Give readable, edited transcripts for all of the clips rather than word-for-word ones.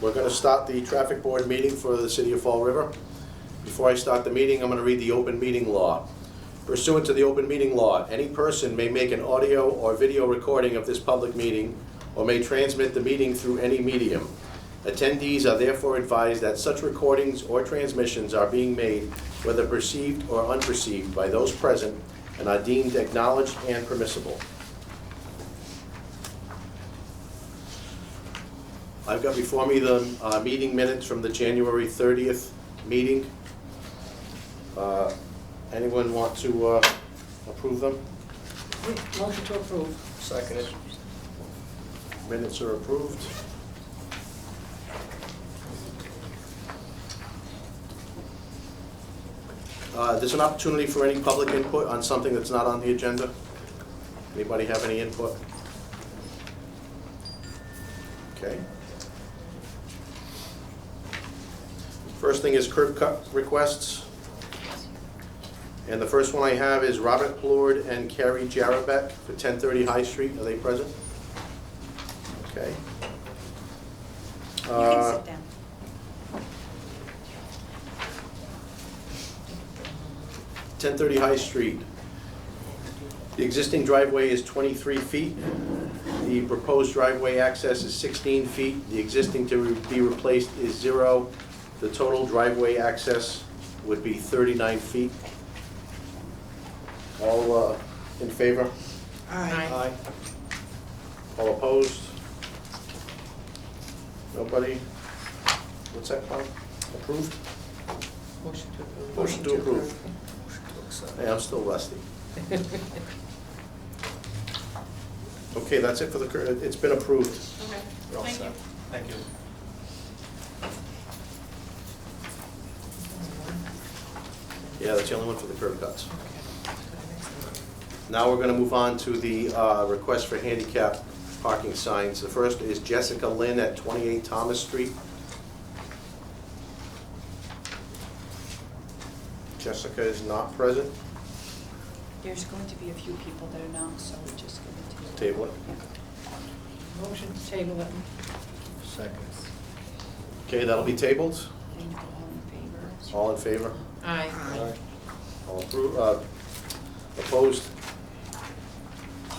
We're going to start the traffic board meeting for the city of Fall River. Before I start the meeting, I'm going to read the open meeting law. Pursuant to the open meeting law, any person may make an audio or video recording of this public meeting or may transmit the meeting through any medium. Attendees are therefore advised that such recordings or transmissions are being made, whether perceived or unperceived, by those present and are deemed acknowledged and permissible. I've got before me the meeting minutes from the January 30th meeting. Anyone want to approve them? Motion to approve. Second. Minutes are approved. There's an opportunity for any public input on something that's not on the agenda. Anybody have any input? Okay. First thing is curb cut requests. And the first one I have is Robert Plord and Carrie Jarabek for 1030 High Street. Are they present? Okay. You can sit down. .1030 High Street. The existing driveway is 23 feet. The proposed driveway access is 16 feet. The existing to be replaced is 0. The total driveway access would be 39 feet. All in favor? Aye. All opposed? Nobody? What's that called? Approved? Motion to approve. Motion to approve. Hey, I'm still rusty. Okay, that's it for the, it's been approved. Okay, You're all thank you. set. Thank you. Yeah, that's the only one for the curb cuts. Now we're gonna move on to the request for handicap parking signs. The first is Jessica Lynn at 28 Thomas Street. Jessica is not present. There's going to be a few people that are not, so we're just going to Table it. Motion to table it. Second. Okay, that'll be tabled. All in favor? All in favor? Aye. All approved, opposed?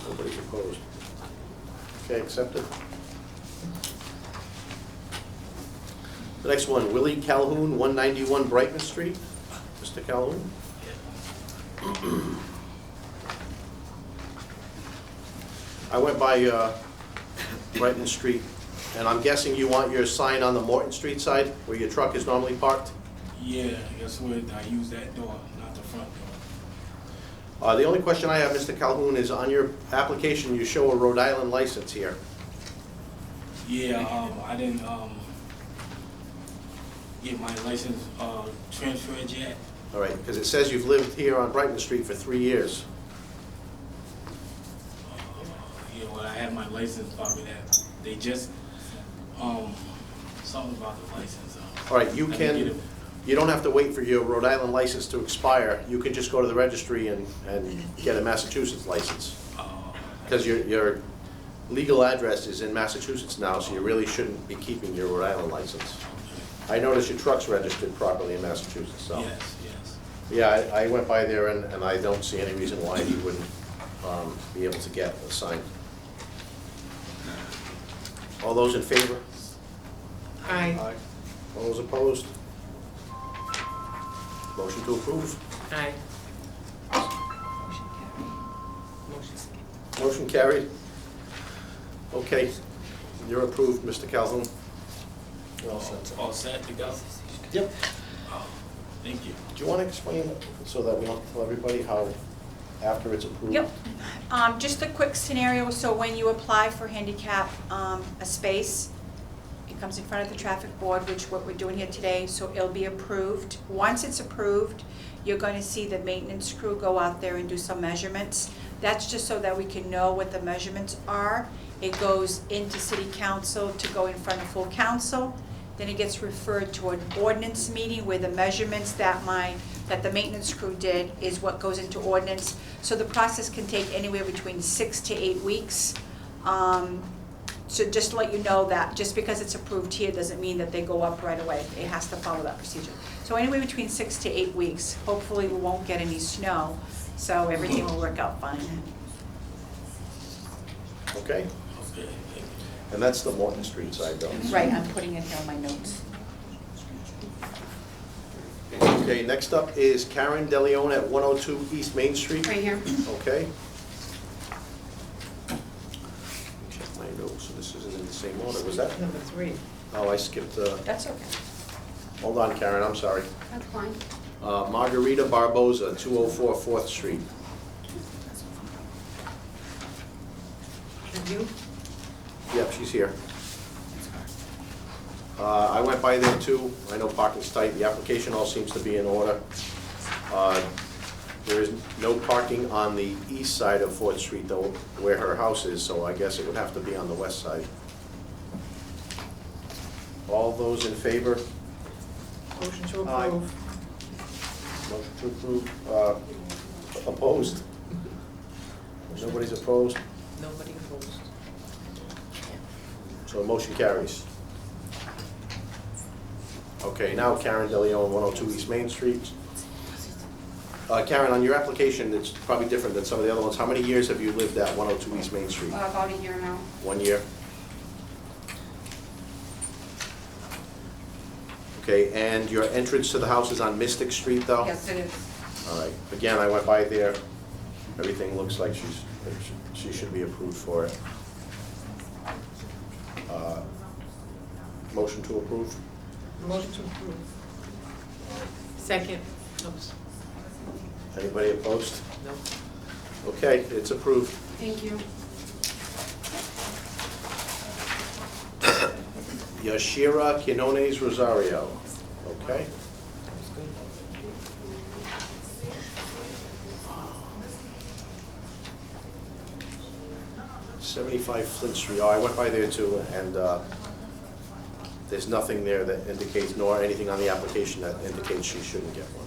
Nobody's opposed. Okay, accepted. The next one, Willie Calhoun, 191 Brighton Street. Mr. Calhoun? I went by Brighton Street, and I'm guessing you want your sign on the Morton Street side, where your truck is normally parked? Yeah, that's what I use that door, not the front door. The only question I have, Mr. Calhoun, is on your application, you show a Rhode Island license here. Yeah, I didn't get my license transferred yet. All right, because it says you've lived here on Brighton Street for 3 years. Yeah, well, I had my license probably that they just something about the license. All right, you I didn't get can, it. you don't have to wait for your Rhode Island license to expire. You can just go to the registry and get a Massachusetts license. Because your legal address is in Massachusetts now, so you really shouldn't be keeping your Rhode Island license. I noticed your truck's registered properly in Massachusetts, so. Yes, yes. Yeah, I went by there and I don't see any reason why you wouldn't be able to get a sign. All those in favor? Aye. All those opposed? Motion to approve. Aye. Motion carried. Motion. Motion carried. Okay, you're approved, Mr. Calhoun. You're all set. All set to go? Yep. Oh, thank you. Do you want to explain so that we don't tell everybody how, after it's approved? Yep. Just a quick scenario, so when you apply for handicap, a space, it comes in front of the traffic board, which what we're doing here today, so it'll be approved. Once it's approved, you're going to see the maintenance crew go out there and do some measurements. That's just so that we can know what the measurements are. It goes into city council to go in front of full council. Then it gets referred to an ordinance meeting where the measurements that the maintenance crew did is what goes into ordinance. So the process can take anywhere between 6 to 8 weeks. So just to let you know that, just because it's approved here doesn't mean that they go up right away. It has to follow that procedure. So anywhere between 6 to 8 weeks. Hopefully we won't get any snow, so everything will work out fine. Okay? Okay. And that's the Morton Street side though. Right, I'm putting it here on my notes. Okay, next up is Karen DeLeon at 102 East Main Street. Right here. Okay. Check my notes, so this isn't in the same order, was that? Number 3. Oh, I skipped, That's okay. hold on, Karen, I'm sorry. That's fine. Margarita Barboza, 204 4th Street. And you? Yep, she's here. I went by there too. I know parking's tight. The application all seems to be in order. There is no parking on the east side of 4th Street though, where her house is, so I guess it would have to be on the west side. All those in favor? Motion to Aye. approve. Motion to approve. Opposed? Nobody's opposed, Nobody opposed. so the motion carries. Okay, now Karen DeLeon, 102 East Main Street. Karen, on your application, it's probably different than some of the other ones. How many years have you lived at 102 East Main Street? About a year now. 1 year? Okay, and your entrance to the house is on Mystic Street, though? Yes, it is. All right, again, I went by there. Everything looks like she should be approved for it. Motion to approve? Motion to approve. Second. Oops. Anybody opposed? No. Okay, it's approved. Thank you. Yashira Quinones Rosario, okay? That's good. 75 Flint Street, oh, I went by there too, and there's nothing there that indicates, nor anything on the application that indicates she shouldn't get one.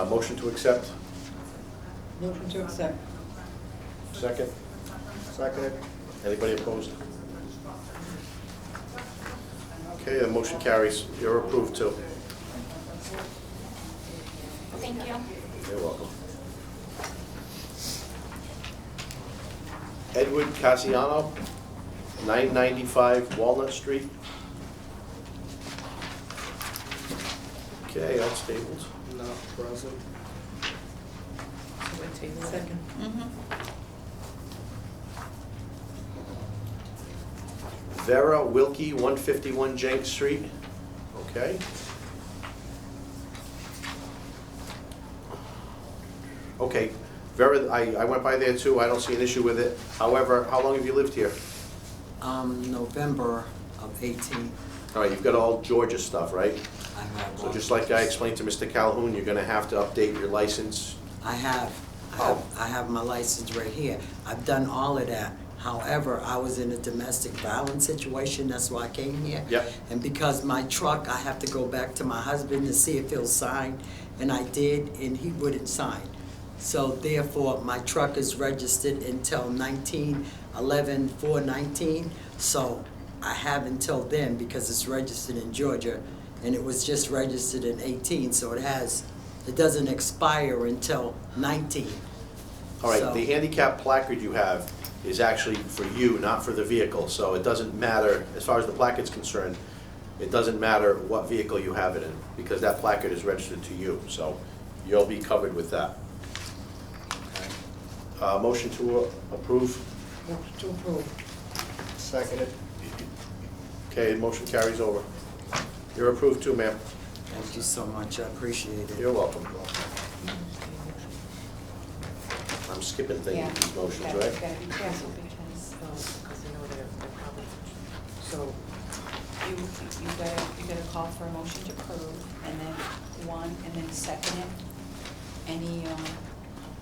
Motion to accept, Motion to accept. second? Seconded. Anybody opposed? Okay, the motion carries, you're approved too. Thank you. You're welcome. Edward Cassiano, 995 Walnut Street. Okay, that's tabled. Not present. So we're taking second. Vera Wilkie, 151 Jenks Street. Okay. Okay, Vera, I went by there too, I don't see an issue with it. However, how long have you lived here? November of 18, All right, you've got all Georgia stuff, right? I have So one. just like I explained to Mr. Calhoun, you're gonna have to update your license. I have my license right here. I've done all of that. However, I was in a domestic violence situation, that's why I came here. Yep. And because my truck, I have to go back to my husband to see if he'll sign, and I did, and he wouldn't sign. So therefore, my truck is registered until 19/11/4/19. So I have until then because it's registered in Georgia, and it was just registered in 18, so it doesn't expire until 19. All right, So- the handicap placard you have is actually for you, not for the vehicle, so it doesn't matter, as far as the placards concerned, it doesn't matter what vehicle you have it in, because that placard is registered to you, so you'll be covered with that. Motion to approve? Motion to approve. Seconded. Okay, motion carries over. You're approved too, ma'am. Thank you so much, I appreciate it. You're welcome. I'm skipping things with these motions, right? Gotta be careful because Because they know they're probably, so, you gotta call for a motion to approve, and then one, and then second it. Any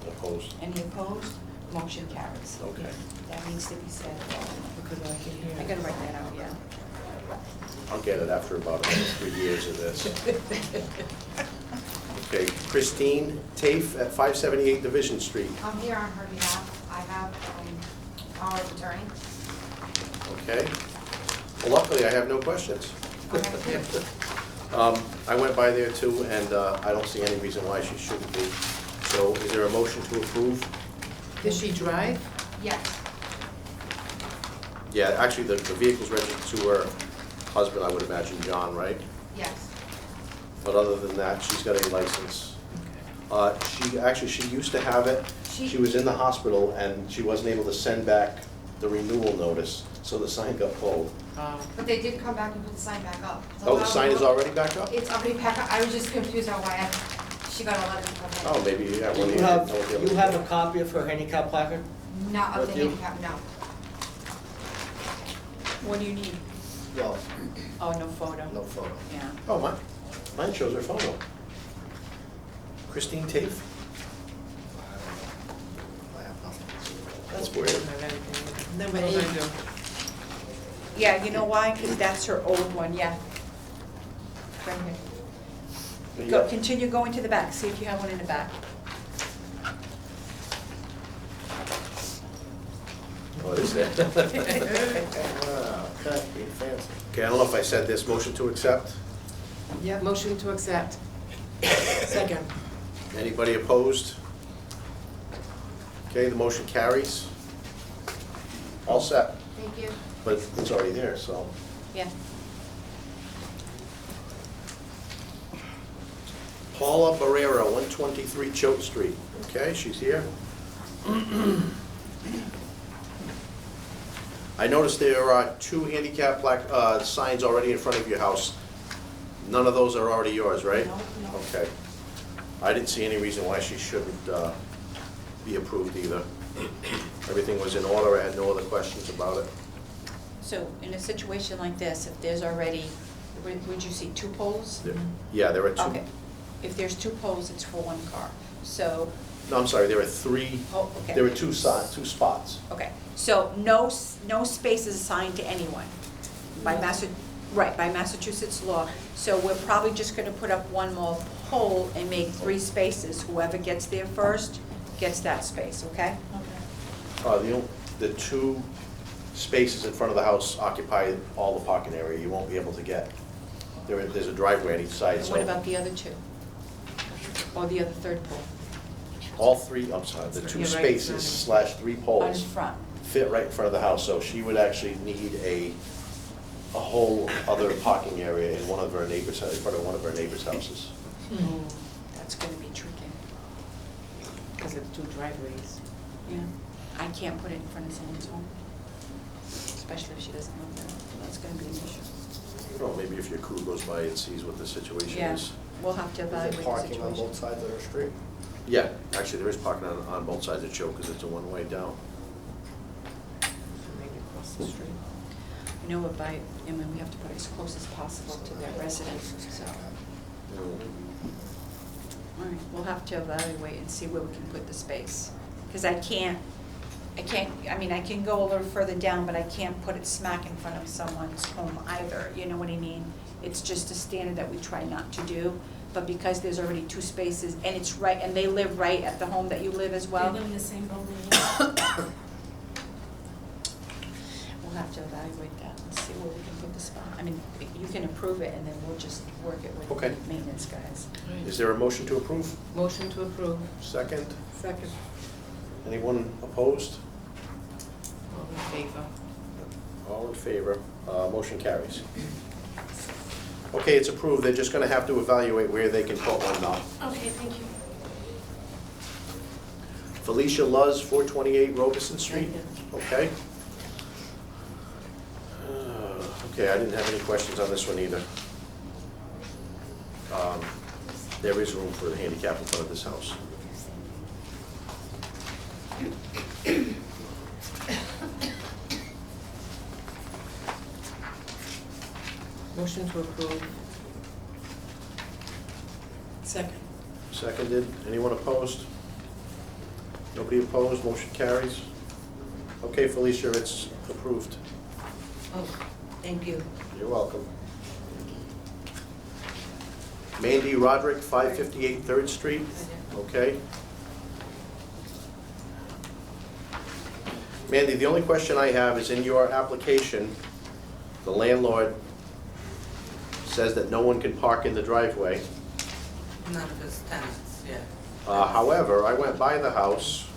Opposed? opposed? Motion carries. Okay. That needs to be said. because I can hear. I gotta write that out, yeah. I'll get it after about 3 years of this. Okay, Christine Tafe at 578 Division Street. I'm here on her behalf. I have Power's attorney. Okay. Well, luckily, I have no questions. Okay. I went by there too, and I don't see any reason why she shouldn't be. So is there a motion to approve? Does she drive? Yes. Yeah, actually, the vehicle's registered to her husband, I would imagine, John, right? Yes. But other than that, she's got a license. She used to have it. She was in the hospital, and she wasn't able to send back the renewal notice, so the sign got pulled. But they did come back and put the sign back up. Oh, the sign is already back up? It's already back up. I was just confused on why she got a letter from her. Oh, maybe, yeah. Do one of you know have, what the other- you have a copy of her handicap placard? Not of the With you? handicap, no. What do you need? Well, Oh, no photo? no photo. Yeah. Oh, mine shows her photo. Christine Tafe? I have nothing. That's I weird. don't have anything. Number What do I 8. do? Yeah, you know why? Because that's her old one, yeah. Right here. Go, continue going to the back, see if you have one in the back. What is that? Wow, okay, being fancy. Okay, I don't know if I said this, motion to accept. Yeah, motion to accept. Second. Anybody opposed? Okay, the motion carries. All set, Thank you. but it's already there, so. Yeah. Paula Barrera, 123 Choate Street. Okay, she's here. I noticed there are 2 handicap signs already in front of your house. None of those are already yours, right? No, no. Okay. I didn't see any reason why she shouldn't be approved either. Everything was in order, I had no other questions about it. So in a situation like this, if there's already, would you see 2 poles? Yeah, there are 2. Okay. If there's 2 poles, it's for 1 car. So, No, I'm sorry, there are 3, oh, okay. there were 2 spots. Okay, so no space is assigned to anyone by by Massachusetts law. So we're probably just gonna put up 1 more pole and make 3 spaces. Whoever gets there first gets that space, okay? The 2 spaces in front of the house occupy all the parking area. You won't be able to get. There's a driveway on each side, And so. what about the other 2? Or the other 3rd pole? All 3, I'm sorry, the 2 You're right, spaces slash 3 On poles front. fit right in front of the house, so she would actually need a whole other parking area in one of her neighbors, in front of one of her neighbors' houses. That's gonna be tricky. Because of 2 driveways. Yeah. I can't put it in front of someone's home, especially if she doesn't live there. That's gonna be an issue. Well, maybe if your crew goes by and sees what the situation Yeah, is. we'll have to Is evaluate it the parking on situation. both sides of the street? Yeah, actually, there is parking on both sides of Choate, because it's a one-way down. Maybe across the street. You know, I mean, we have to put it as close as possible to their residence, so. All right, we'll have to evaluate and see where we can put the space. Because I mean, I can go a little further down, but I can't put it smack in front of someone's home either, you know what I mean? It's just a standard that we try not to do, but because there's already 2 spaces, and it's right, and they live right at the home that you live as well. They live in the same building. We'll have to evaluate that and see where we can put the spot. I mean, you can approve it, and then we'll just work it with Okay. the maintenance guys. Is there a motion to approve? Motion to approve. Second? Second. Anyone opposed? All in favor? All in favor, motion carries. Okay, it's approved, they're just gonna have to evaluate where they can put one now. Okay, thank you. Felicia Luz, 428 Robeson Street, okay? Okay, I didn't have any questions on this one either. There is room for the handicap in front of this house. Motion to approve. Second. Seconded, anyone opposed? Nobody opposed, motion carries. Okay, Felicia, it's approved. Oh, thank you. You're welcome. Mandy Roderick, 558 3rd Street, okay? Mandy, the only question I have is in your application, the landlord says that no one can park in the driveway. None of his tenants, yeah. However, I went by the house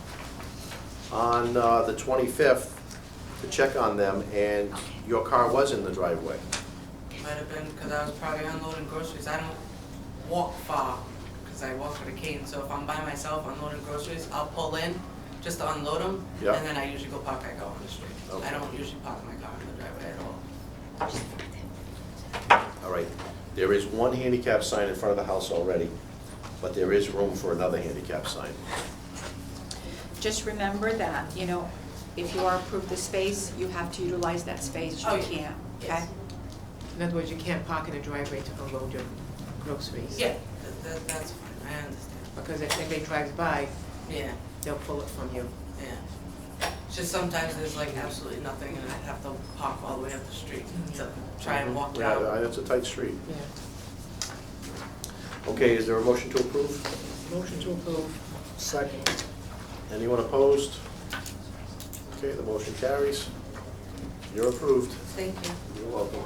on the 25th to check on them, and your car was in the driveway. Might have been because I was probably unloading groceries. I don't walk far because I walk with a cane. So if I'm by myself unloading groceries, I'll pull in just to unload them, Yeah. and then I usually go park my car on the street. Okay. I don't usually park my car in the driveway at all. All right, there is one handicap sign in front of the house already, but there is room for another handicap sign. Just remember that, you know, if you are approved the space, you have to utilize that space, Oh, you yeah. can't, okay? Yes. In other words, you can't park in the driveway to unload your groceries. Yeah, that's fine. I understand. Because if anybody drives by, Yeah, they'll pull it from you. yeah. It's just sometimes there's like absolutely nothing, and I have to park all the way up the street to try and walk Yeah, down. it's a tight street. Yeah. Okay, is there a motion to approve? Motion to approve. Second. Anyone opposed? Okay, the motion carries. You're approved. Thank you. You're welcome.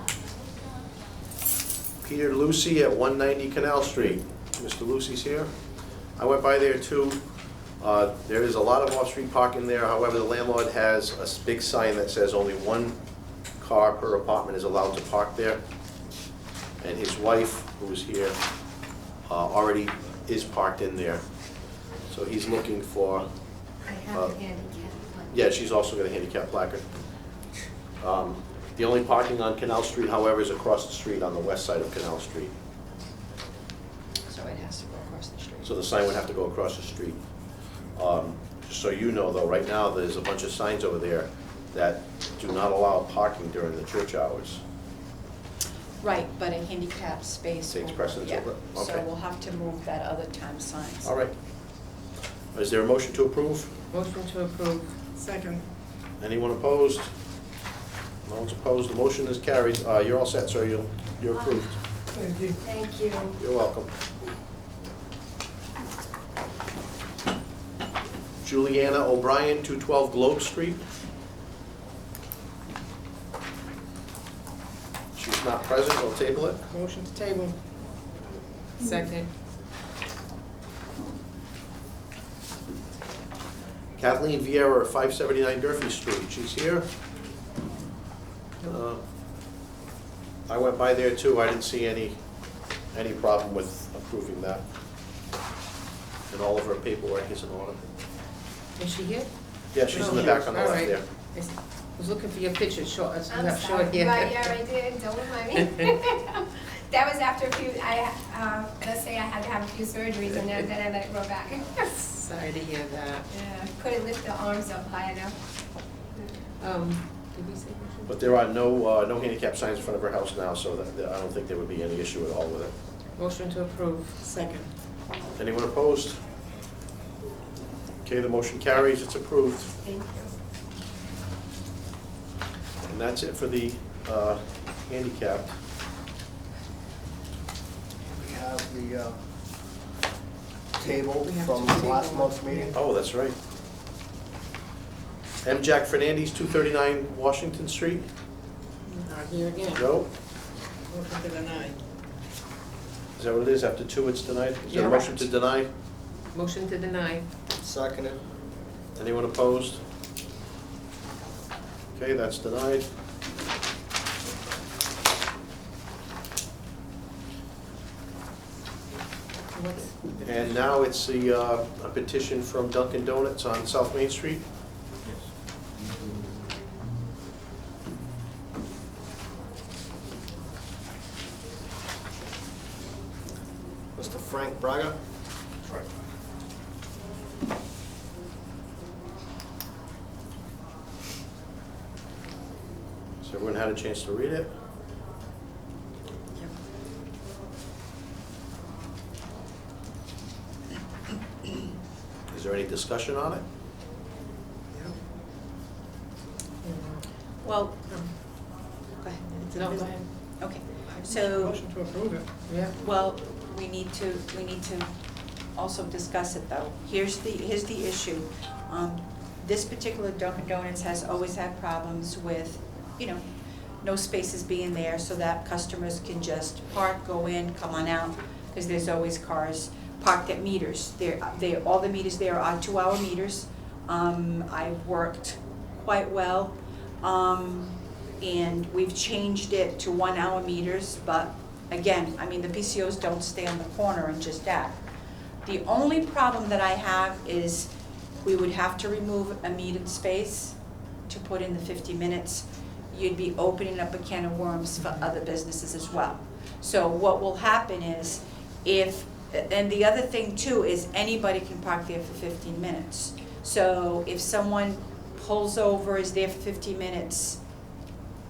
Peter Lucy at 190 Canal Street. Mr. Lucy's here. I went by there too. There is a lot of off-street parking there. However, the landlord has a big sign that says only one car per apartment is allowed to park there. And his wife, who's here, already is parked in there. So he's looking for, I have a handicap. yeah, she's also got a handicap placard. The only parking on Canal Street, however, is across the street on the west side of Canal Street. So it has to go across the street. So the sign would have to go across the street. Just so you know though, right now, there's a bunch of signs over there that do not allow parking during the church hours. Right, but a handicap space. Takes will- precedence yeah. over it? So Okay. we'll have to move that other time signs. All right. Is there a motion to approve? Motion to approve. Second. Anyone opposed? No one's opposed, the motion is carried. You're all set, sir, you're approved. Thank you. Thank you. You're welcome. Juliana O'Brien, 212 Globe Street. She's not present, we'll table it. Motion to table. Second. Kathleen Vieira, 579 Durfee Street, she's here. I went by there too, I didn't see any problem with approving that. And all of her paperwork is in order. Is she here? Yeah, she's in the back on the All left right. there. I was looking for your picture, short, you I'm have sorry. short hair. Right, yeah, I did, don't remind me. That was after a few, let's say I had to have a few surgeries and then I let it grow back. Sorry to hear that. Yeah, couldn't lift the arms up high enough. Did we say motion? But there are no handicap signs in front of her house now, so that I don't think there would be any issue at all with it. Motion to approve. Second. Anyone opposed? Okay, the motion carries, it's approved. Thank you. And that's it for the handicapped. We have the table We have from to table last it. month's meeting. Oh, that's right. M. Jack Fernandez, 239 Washington Street. Not here again. No? Motion to deny. Is that what it is? After two, it's denied? Is there a Yeah. motion to deny? Motion to deny. Seconded. Anyone opposed? Okay, that's denied. What's? And now it's a petition from Dunkin' Donuts on South Main Street. Mr. Frank Braga. Has everyone had a chance to read it? Is there any discussion on it? Well, go ahead. No, go ahead. Okay, so, Motion to approve it. Yeah. well, we need to also discuss it though. Here's the issue. this particular Dunkin' Donuts has always had problems with, no spaces being there so that customers can just park, go in, come on out, because there's always cars parked at meters. All the meters there are 2-hour meters. I've worked quite well, and we've changed it to 1-hour meters, but again, the PCOs don't stay on the corner and just that. The only problem that I have is we would have to remove a metered space to put in the 50 minutes. You'd be opening up a can of worms for other businesses as well. So what will happen is and the other thing too is anybody can park there for 15 minutes. So if someone pulls over, is there for 15 minutes,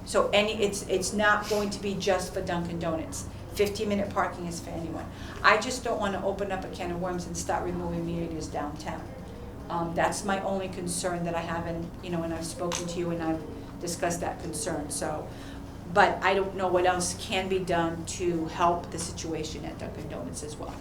so it's not going to be just for Dunkin' Donuts. 15-minute parking is for anyone. I just don't want to open up a can of worms and start removing meters downtown. That's my only concern that I have, and I've spoken to you and I've discussed that concern. So, but I don't know what else can be done to help the situation at Dunkin' Donuts as well.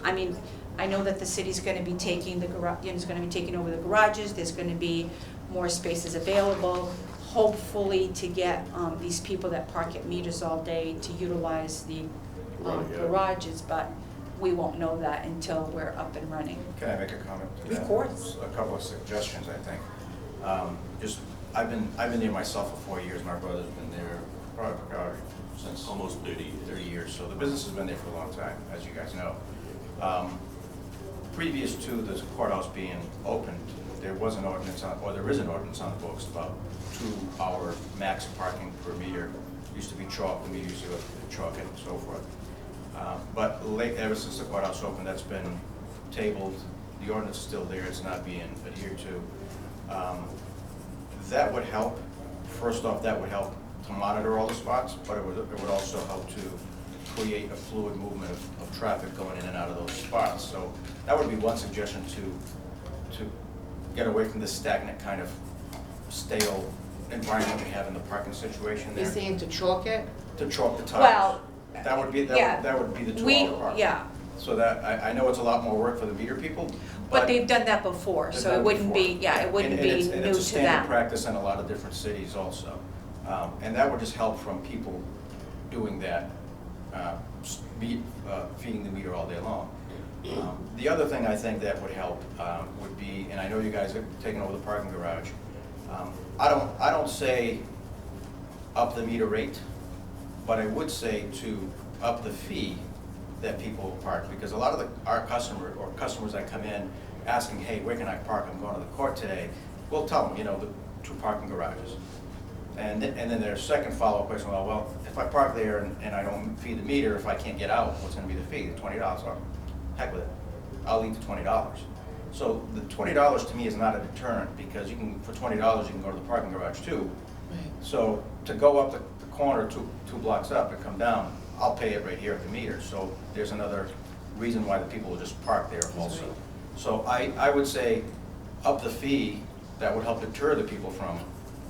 I know that the city's going to be taking the garage, is going to be taking over the garages. There's going to be more spaces available, hopefully to get these people that park at meters all day to utilize the garages, but we won't know that until we're up and running. Can I make a comment to that? Of course. A couple of suggestions, I think. I've been there myself for 4 years. My brother's been there probably since almost 30 years. So the business has been there for a long time, as you guys know. Previous to the courthouse being opened, there was an ordinance there is an ordinance on the books about 2-hour max parking per meter. It used to be chalk, the meter used to go chalk and so forth. But ever since the courthouse opened, that's been tabled. The ordinance is still there, it's not being adhered to. That would help. First off, that would help to monitor all the spots, but it would also help to create a fluid movement of traffic going in and out of those spots. So that would be one suggestion to get away from this stagnant kind of stale environment we have in the parking situation there. You're saying to chalk it? To chalk the tires. Well, That would be the 2-hour park. Yeah, So that, I know it's a lot more work for the meter people, but they've done that before, they've so done it wouldn't be, before. it wouldn't And be it's- new and it's a to standard them. practice in a lot of different cities also. And that would just help from people doing that, feeding the meter all day long. The other thing I think that would help would be, and I know you guys are taking over the parking garage, I don't say up the meter rate, but I would say to up the fee that people park, because a lot of our customers that come in asking, hey, where can I park? I'm going to the court today. We'll tell them, the 2 parking garages. And then their second follow-up question, well, if I park there and I don't feed the meter, if I can't get out, what's going to be the fee? $20. Well, heck with it. I'll eat the $20. So the $20 to me is not a deterrent, because for $20 you can go to the parking garage too. Right. So to go up the corner two blocks up and come down, I'll pay it right here at the meter. So there's another reason why the people will just park there also. right. So I would say up the fee, that would help deter the people from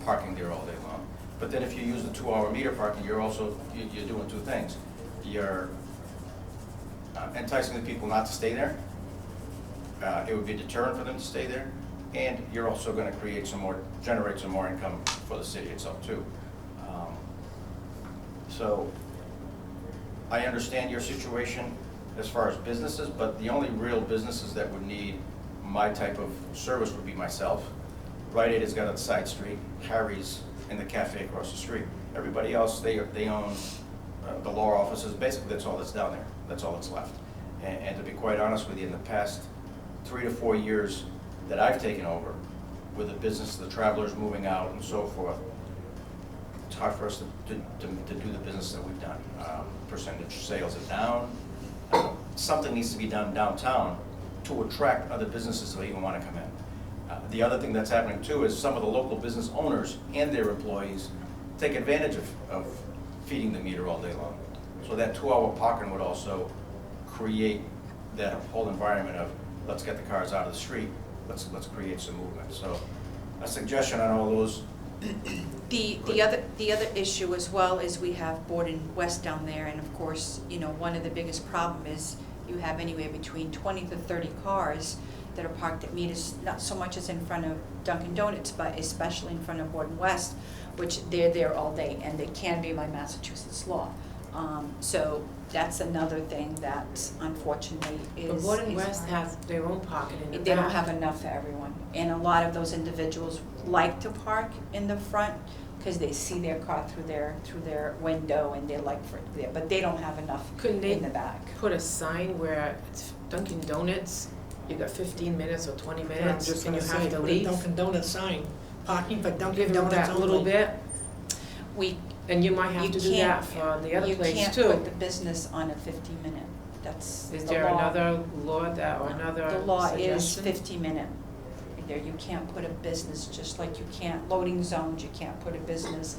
parking there all day long. But then if you use the 2-hour meter parking, you're doing 2 things. You're enticing the people not to stay there. It would be a deterrent for them to stay there. And you're also going to generate some more income for the city itself too. So I understand your situation as far as businesses, but the only real businesses that would need my type of service would be myself. Rite Aid has got a side street, Harry's and the cafe across the street. Everybody else, they own the law offices. Basically, that's all that's down there. That's all that's left. And to be quite honest with you, in the past 3 to 4 years that I've taken over with the business, the travelers moving out and so forth, it's hard for us to do the business that we've done. Percentage sales are down. Something needs to be done downtown to attract other businesses that even want to come in. The other thing that's happening too is some of the local business owners and their employees take advantage of feeding the meter all day long. So that 2-hour parking would also create that whole environment of, let's get the cars out of the street, let's create some movement. So a suggestion on all those. The other issue as well is we have Borden West down there, and of course, one of the biggest problem is you have anywhere between 20 to 30 cars, that are parked at meters, not so much as in front of Dunkin' Donuts, but especially in front of Borden West, which they're there all day, and they can be by Massachusetts law. So that's another thing that unfortunately is. But Borden is West hard. has their own pocket in the back. They don't have enough for everyone, and a lot of those individuals like to park in the front because they see their car through their window and they like for it there, but they don't have enough Couldn't they in the back. put a sign where it's Dunkin' Donuts, you got 15 minutes or 20 I'm minutes, just and gonna you have say, to put a leave? Dunkin' Donuts sign, parking for Give Dunkin' them Donuts that little only. bit, We, and you might you have to do that can't, for the other place you can't too. put the business on a 15-minute, that's the law. Is there another law that, or another The law is suggestion? 50-minute. There, you can't put a business, just like you can't, loading zones, you can't put a business,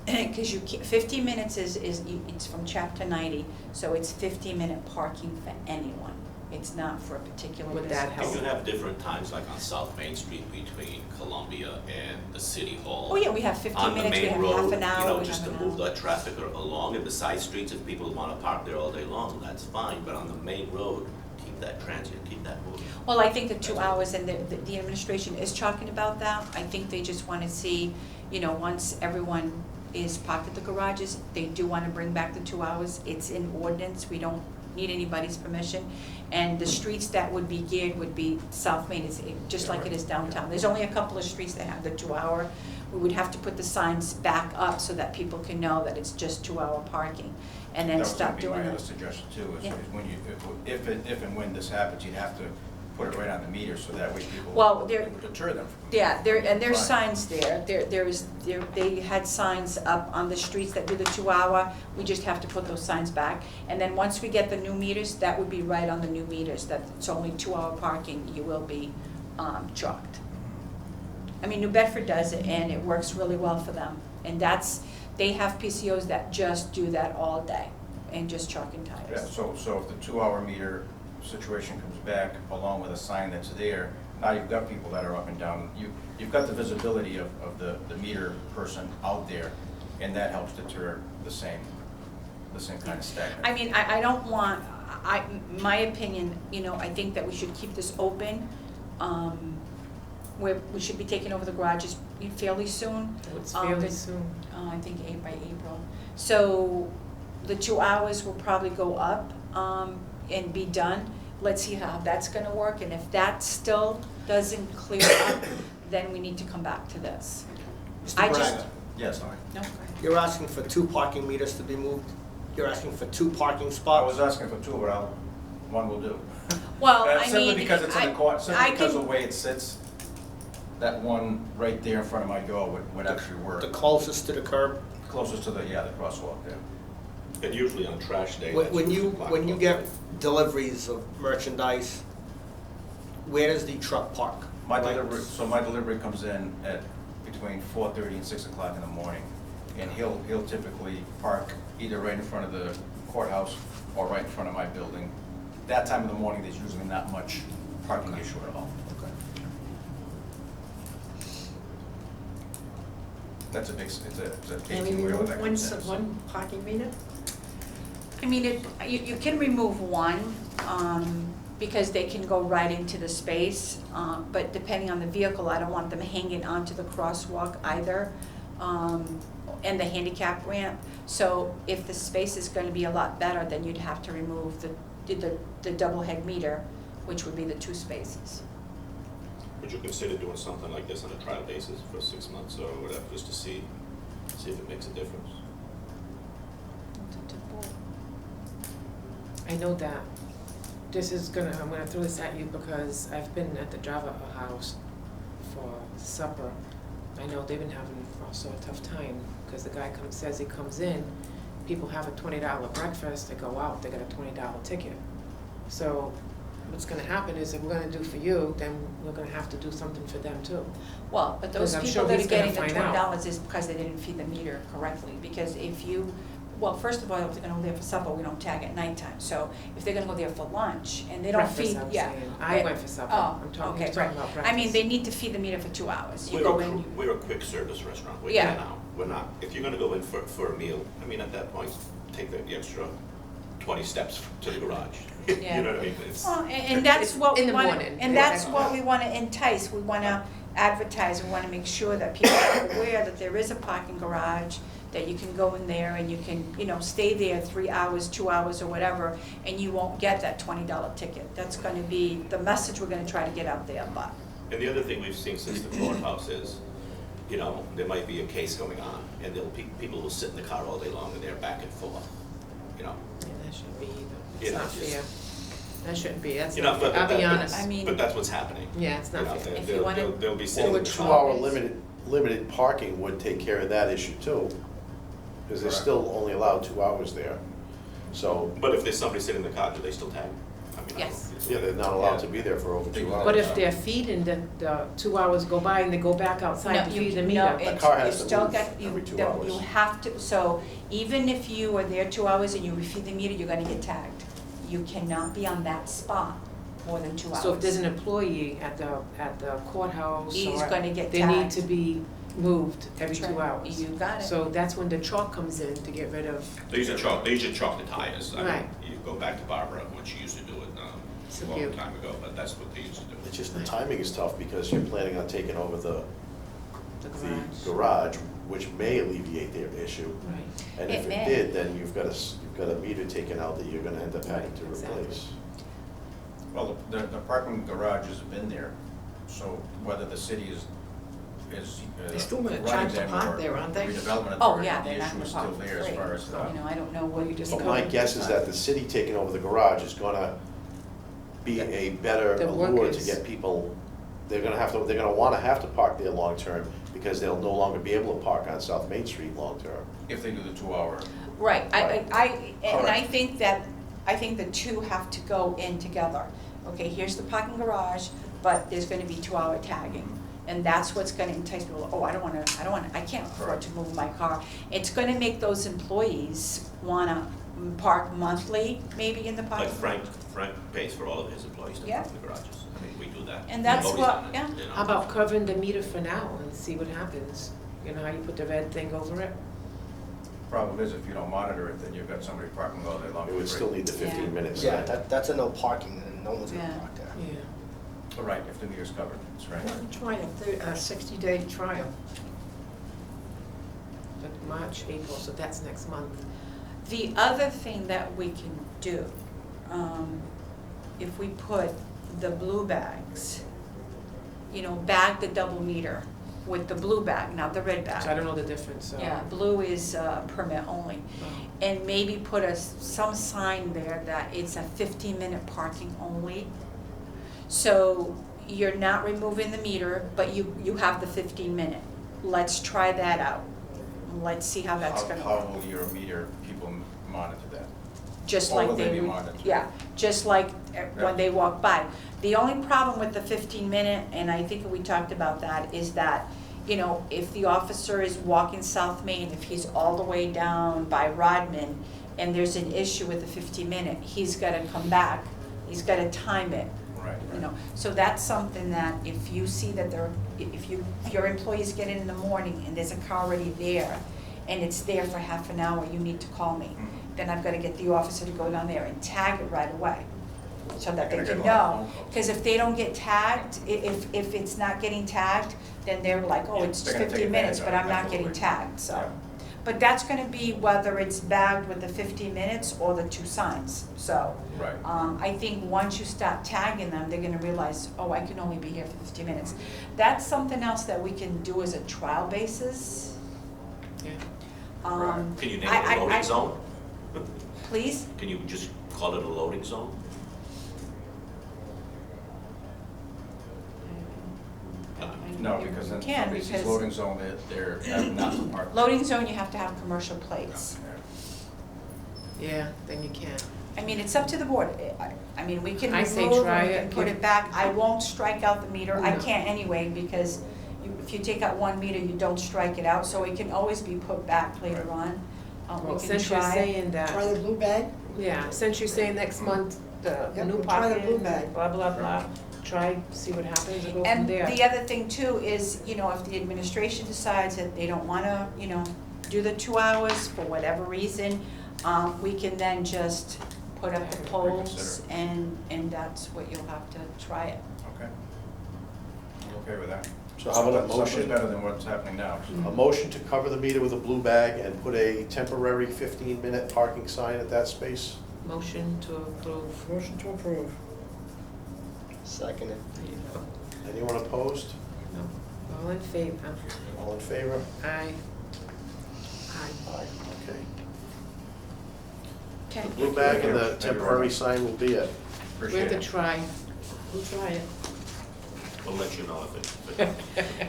because you can't, 50 minutes it's from chapter 90, so it's 50-minute parking for anyone. It's not for a particular Would business. that help? And you have different times, like on South Main Street between Columbia and the City Hall. Oh, yeah, we have 15 On the minutes, we main have road, half an hour, you know, we just have to an move hour. the traffic along, and the side streets, if people wanna park there all day long, that's fine, but on the main road, keep that transient, keep that moving. Well, I think the 2 hours, and the administration is talking about that. I think they just want to see, you know, once everyone is parked at the garages, they do want to bring back the 2 hours. It's in ordinance, we don't need anybody's permission. And the streets that would be geared would be South Main, it's just like it is downtown. There's only a couple of streets that have the 2 hour. We would have to put the signs back up so that people can know that it's just 2 hour parking, and then stop doing That it. was gonna be my other suggestion too, is Yeah. when you, if and when this happens, you'd have to put it right on the meter, so that way people, Well, it would deter them from. Yeah, there's Fine. signs there. They had signs up on the streets that do the 2 hour. We just have to put those signs back. And then once we get the new meters, that would be right on the new meters, that it's only 2 hour parking, you will be chalked. I mean, New Bedford does it, and it works really well for them. And they have PCOs that just do that all day, and just chalking Yeah, tires. so if the 2 hour meter situation comes back along with a sign that's there, now you've got people that are up and down. You've got the visibility of the meter person out there, and that helps deter the same kind of stagnant. I mean, I don't want, my opinion, you know, I think that we should keep this open. We should be taking over the garages fairly soon. It's fairly the- soon. I think by April. So the 2 hours will probably go up and be done. Let's see how that's gonna work, and if that still doesn't clear up, then we need to come back to this. I Mr. just- Braga, Yeah, sorry. No, go ahead. you're asking for 2 parking meters to be moved? You're asking for 2 parking I spots? was asking for 2, but one will do. Well, I mean, Simply because it's in the court, I simply because of can, the way it sits, that one right there in front of my door would actually work. The closest to the curb? Closest to the crosswalk there. And usually on trash day. When you get deliveries of merchandise, where does the truck park? My delivery comes in at between 4:30 and 6 o'clock in the morning, and he'll typically park either right in front of the courthouse or right in front of my building. That time of the morning, there's usually not much parking issue at all. That's a big, it's a And 18-wheeler that comes in. one parking meter? I mean, you can remove one, because they can go right into the space, but depending on the vehicle, I don't want them hanging onto the crosswalk either, and the handicap ramp. So if the space is gonna be a lot better, then you'd have to remove the double head meter, which would be the 2 spaces. Would you consider doing something like this on a trial basis for 6 months or whatever, just to see if it makes a difference? I know that I'm gonna throw this at you because I've been at the Java House for supper. I know they've been having also a tough time because the guy says he comes in, people have a $20 breakfast, they go out, they got a $20 ticket. So what's gonna happen is if we're gonna do for you, then we're gonna have to do something for them too. Well, but those Because I'm people sure that are he's gonna getting the find out. $20 is because they didn't feed the meter correctly, because well, first of all, if they're gonna go there for supper, we don't tag at nighttime, so if they're gonna go there for lunch and they don't Breakfast, feed, I'm yeah. saying. I went for supper. Oh, I'm talking, okay, he's talking right. about breakfast. I mean, they need to feed the meter for 2 hours. You go in, We're a quick service restaurant, we're Yeah. there now, we're not, if you're gonna go in for a meal, I mean, at that point, take the extra 20 steps to the garage. Yeah. You know what I mean? It's, Well, and that's what In we the want, morning. and that's what we wanna entice, we wanna advertise, we wanna make sure that people are aware that there is a parking garage, that you can go in there and you can, you know, stay there 3 hours, 2 hours, or whatever, and you won't get that $20 ticket. That's gonna be the message we're gonna try to get out there, but. and the other thing we've seen since the courthouse is, you know, there might be a case going on, and people will sit in the car all day long and they're back and forth, you know. Yeah, that shouldn't be either. You It's know, not just- fair. That shouldn't be, that's You know, not fair. but I'll be that- honest. I mean- But that's what's happening. Yeah, it's not You know, fair. If you wanna they'll be sitting Well, in the the 2-hour car. limited parking would take care of that issue too, because they're Correct. still only allowed 2 hours there. So, But if there's somebody sitting in the car, do they still tag? I mean, I Yes. don't- yeah, they're not allowed to be there for over 2 hours. But if they're feeding, the 2 hours go by and they go back outside to No, feed the no, meter. A car has you to still move got- you- every 2 that hours. You have to, so even if you are there 2 hours and you refeed the meter, you're gonna get tagged. You cannot be on that spot more than 2 hours. So if there's an employee at the courthouse He's or gonna get they need tagged. to be moved every That's 2 right. hours. You got it. So that's when the truck comes in to get rid of, They usually chalk the tires. I mean, Right. you go back to Barbara when she used to do it So a long cute. time ago, but that's what they used to do. It's just the timing is tough because you're planning on taking over the the garage. garage, which may alleviate their issue. Right. And It if may. it did, then you've got a meter taken out that you're gonna end up having to Right, exactly. replace. Well, the parking garage has been there, so whether the city is They're still gonna running charge to them park or there, aren't they? redevelopment Oh, authority, yeah, the they're not issue gonna is park still for there as free. far as, You know, I don't know what you just. But my guess is that the city taking over the garage is gonna be a better The allure to workers. get people, they're gonna wanna have to park there long-term because they'll no longer be able to park on South Main Street long-term. if they do the 2-hour. Right, and I Correct. think that, I think the two have to go in together. Okay, here's the parking garage, but there's gonna be 2-hour tagging. And that's what's gonna entice people, oh, I can't afford to move my car. It's gonna make those employees wanna park monthly, maybe in the Like parking. Frank pays for all of his employees to Yeah. park in the garages. I mean, we do that. And that's We've always what- done it, yeah. you know. How about covering the meter for now and see what happens? You know how you put the red thing over it? Problem is, if you don't monitor it, then you've got somebody parking all day long. It would for still free. need the 15 minutes. Yeah, that's a no parking, and no one's gonna Yeah. park there. Yeah. Right, if the meter's covered, that's right. Try a 60-day trial. But March, April, so that's next month. The other thing that we can do, if we put the blue bags, you know, bag the double meter with the blue bag, not the red bag. So I don't know the difference, so. Yeah, blue is permit only. Oh. And maybe put some sign there that it's a 15-minute parking only. So you're not removing the meter, but you have the 15-minute. Let's try that out. Let's see how that's gonna How work. will your meter people monitor that? Just Or like will they they be would, monitored? yeah, just like Yeah. when they walk by. The only problem with the 15-minute, and I think we talked about that, is that, you know, if the officer is walking South Main, if he's all the way down by Rodman, and there's an issue with the 15-minute, he's gotta come back, he's gotta time it, Right, you know. So that's something that if you see that if your employees get in the morning and there's a car already there, and it's there for half an hour, you need to call me. Mhm. Then I've gotta get the officer to go down there and tag it right away, so that they They're gonna can get a lot of know. phone calls. Cause if they don't get tagged, if it's not getting tagged, then they're like, oh, Yeah, it's they're gonna take 15 minutes, advantage but of it, I'm not getting absolutely. tagged, so. Yeah. But that's gonna be whether it's bagged with the 15 minutes or the 2 signs, so. Right. I think once you start tagging them, they're gonna realize, oh, I can only be here for 15 minutes. That's something else that we can do as a trial basis. Yeah. Um, Can you name I- it a I- loading zone? Please? Can you just call it a loading zone? No, because You then can, somebody sees because loading zone, they're not to park. loading zone, you have to have commercial plates. Yeah, then you can't. I mean, it's up to the board. I mean, we can I say remove or try we it, can put give- it back. I won't strike out the meter. I No. can't anyway, because if you take out 1 meter, you don't strike it out, so it can always be put back later on. We Well, can since you're try. saying Try that, the blue bag? yeah, since you're saying next month, the Yep, new we'll try the blue parking, bag. blah, blah, blah, try, see what happens and go from And there. the other thing too is, you know, if the administration decides that they don't wanna, you know, do the 2 hours for whatever reason, we can then just put up the poles, and that's what you'll have to try it. Okay. I'm okay with that. So how about a Something's motion? better than what's happening now. A motion to cover the meter with a blue bag and put a temporary 15-minute parking sign at that space? Motion to approve. Motion to approve. Second it. There you go. Anyone opposed? No. All in favor? All in favor? Aye. Aye. Aye. Okay. Okay. The blue bag and the temporary sign will be it. We have Appreciate to it. try. We'll try it. We'll let you know if it.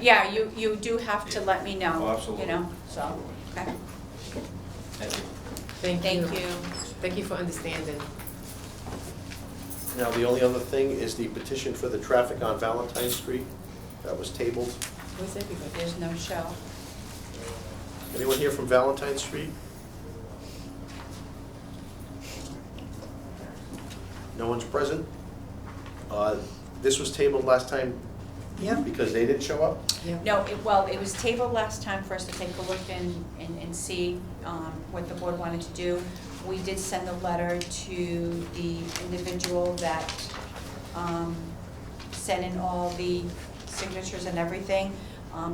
Yeah, you do have to let me know. Oh, absolutely. You know, so, okay. Thank you. Thank Thank you. you. Thank you for understanding. Now, the only other thing is the petition for the traffic on Valentine Street that was tabled. Where's everybody? There's no show. Anyone here from Valentine Street? No one's present? This was tabled last time Yep. because they didn't show up? Yeah. No, it was tabled last time for us to take a look and see what the board wanted to do. We did send a letter to the individual that sent in all the signatures and everything,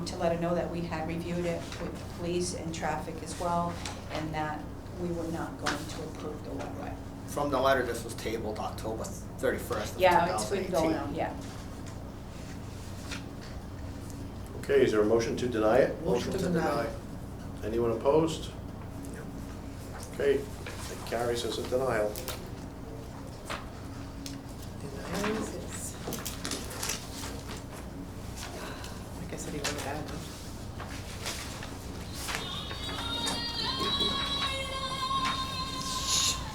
to let her know that we had reviewed it with police and traffic as well, and that we were not going to approve the letter. From the letter, this was tabled October 31st of Yeah, it's 2018. been going on, yeah. Okay, is there a motion to deny it? Motion to deny. Anyone opposed? Okay, it carries as a denial. Denials is. I guess I didn't go that one.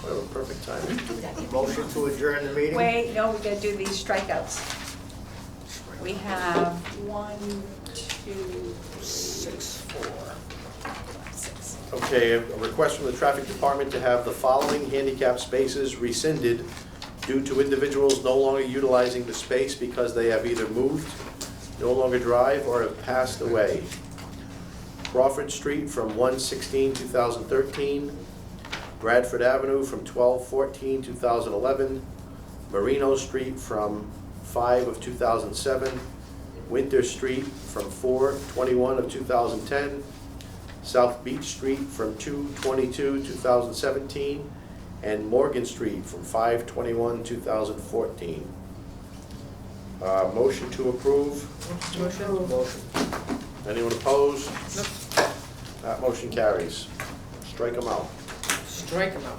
What a perfect timing. Motion to adjourn the meeting? Wait, no, we gotta do these strikeouts. We have 1, 2, 6, 4. 6. Okay, a request from the traffic department to have the following handicap spaces rescinded due to individuals no longer utilizing the space because they have either moved, no longer drive, or have passed away. Crawford Street from 1/16/2013, Bradford Avenue from 12/14/2011, Marino Street from 5/2007, Winter Street from 4/21/2010, South Beach Street from 2/22/2017, and Morgan Street from 5/21/2014. Motion to approve. Motion. Anyone opposed? Nope. That motion carries. Strike them out. Strike them out.